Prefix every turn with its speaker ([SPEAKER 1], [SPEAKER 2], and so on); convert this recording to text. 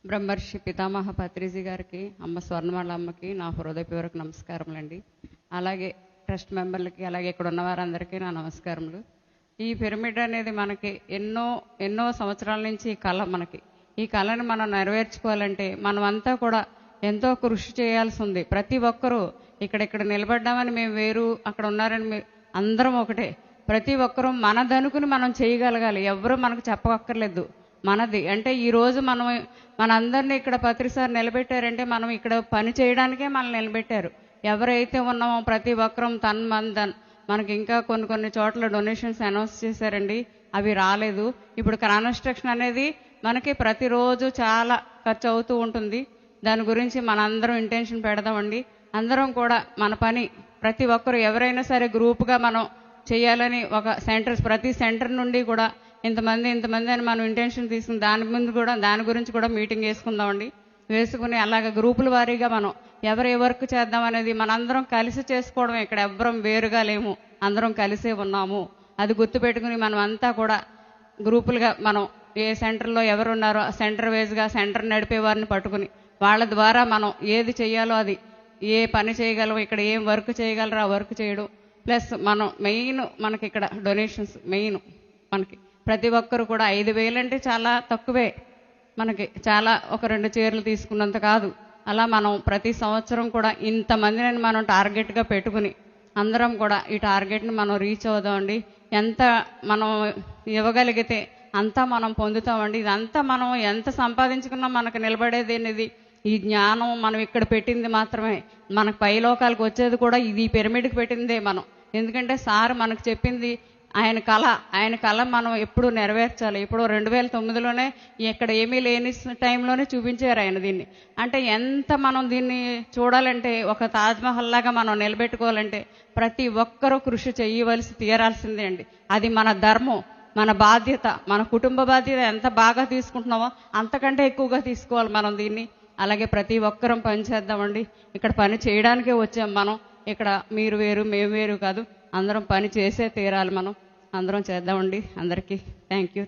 [SPEAKER 1] బ్రహ్మర్షి పితామహ పత్రిజీ గారికి, అమ్మ స్వర్ణమాల అమ్మకి నా హృదయపూర్వక నమస్కారములండి. అలాగే ట్రస్ట్ మెంబర్లకి, అలాగే ఇక్కడ ఉన్న వారందరికీ నా నమస్కారములు. ఈ పిరమిడ్ అనేది మనకి ఎన్నో సంవత్సరాల నుంచి ఈ కళ మనకి. ఈ కళను మనం నెరవేర్చుకోవాలంటే మనమంతా కూడా ఎంతో కృషి చేయాల్సి ఉంది. ప్రతి ఒక్కరూ ఇక్కడ నిలబడ్డామని మేము వేరు, అక్కడ ఉన్నారని అందరం ఒకటే. ప్రతి ఒక్కరూ మనదనుకుని మనం చేయగలగాలి. ఎవరు మనకు చెప్పక్కర్లేదు. మనది అంటే ఈరోజు మనందరినీ ఇక్కడ పత్రిసారి నిలబెట్టారంటే మనం ఇక్కడ పని చేయడానికే మనల్ని నిలబెట్టారు. ఎవరైతే ఉన్నామో ప్రతి ఒక్కరం మనకి ఇంకా కొన్ని చోట్ల డొనేషన్స్ అనౌన్స్ చేశారండి, అవి రాలేదు. ఇప్పుడు కన్స్ట్రక్షన్ అనేది మనకి ప్రతిరోజు చాలా ఖర్చు అవుతూ ఉంటుంది. దాని గురించి మనందరం ఇంటెన్షన్ పెడదామండి. అందరం కూడా మన పని ప్రతి ఒక్కరు ఎవరైనా సరే గ్రూప్గా మనం చేయాలని ఒక ప్రతి సెంటర్ నుండి కూడా ఇంతమంది అని మనం ఇంటెన్షన్ తీసుకుని దాని గురించి కూడా మీటింగ్ వేసుకుందామండి. వేసుకుని అలాగ గ్రూపుల వారీగా మనం ఎవరు వర్క్ చేద్దాం అనేది మనందరం కలిసి చేసుకోవడం. ఇక్కడ ఎవ్వరం వేరుగా లేము, అందరం కలిసే ఉన్నాము. అది గుర్తుపెట్టుకుని మనం అంతా కూడా గ్రూపులుగా మనం ఏ సెంటర్లో ఎవరున్నారో ఆ సెంటర్ వైజ్గా సెంటర్ నడిపే వారిని పట్టుకుని వాళ్ళ ద్వారా మనం ఏది చేయాలో అది, ఏ పని చేయగలం, ఇక్కడ ఏం వర్క్ చేయగలరో ఆ వర్క్ చేయడం. ప్లస్ మనం మనకి ఇక్కడ డొనేషన్స్ మనకి ప్రతి ఒక్కరు కూడా 5,000 అంటే చాలా తక్కువే. మనకి చాలా ఒక 2 చీరలు తీసుకున్నంత కాదు. అలా మనం ప్రతి సంవత్సరం కూడా ఇంతమందిని మనం టార్గెట్గా పెట్టుకుని అందరం కూడా ఈ టార్గెట్ని మనం రీచ్ అవుదామండి. ఎంత మనం ఇవ్వగలిగితే అంతా మనం పొందుతామండి. ఇదంతా మనం ఎంత సంపాదించుకున్నా మనకు నిలబడేది అనేది ఈ జ్ఞానం. మనం ఇక్కడ పెట్టింది మాత్రమే, మనకు పైలోకాలకు వచ్చేది కూడా ఇది పిరమిడ్కి పెట్టిందే మనం. ఎందుకంటే సార్ మనకు చెప్పింది ఆయన కళ మనం ఎప్పుడు నెరవేర్చాలి. ఇప్పుడు 2009లోనే ఇక్కడ ఏమీ లేని టైంలోనే చూపించారు ఆయన దీన్ని. అంటే ఎంత మనం దీన్ని చూడాలంటే ఒక తాజ్మహల్ లాగా మనం నిలబెట్టుకోవాలంటే ప్రతి ఒక్కరూ కృషి తీరాల్సిందే అండి. అది మన ధర్మం, మన బాధ్యత, మన కుటుంబ బాధ్యత. ఎంత బాగా తీసుకుంటున్నామో అంతకంటే ఎక్కువగా తీసుకోవాలి మనం దీన్ని. అలాగే ప్రతి ఒక్కరం పని చేద్దామండి. ఇక్కడ పని చేయడానికే వచ్చాం మనం. ఇక్కడ మీరు వేరు మేము వేరు కాదు, అందరం పని చేసే తీరాలి. మనం అందరం చేద్దామండి. అందరికీ థ్యాంక్ యూ.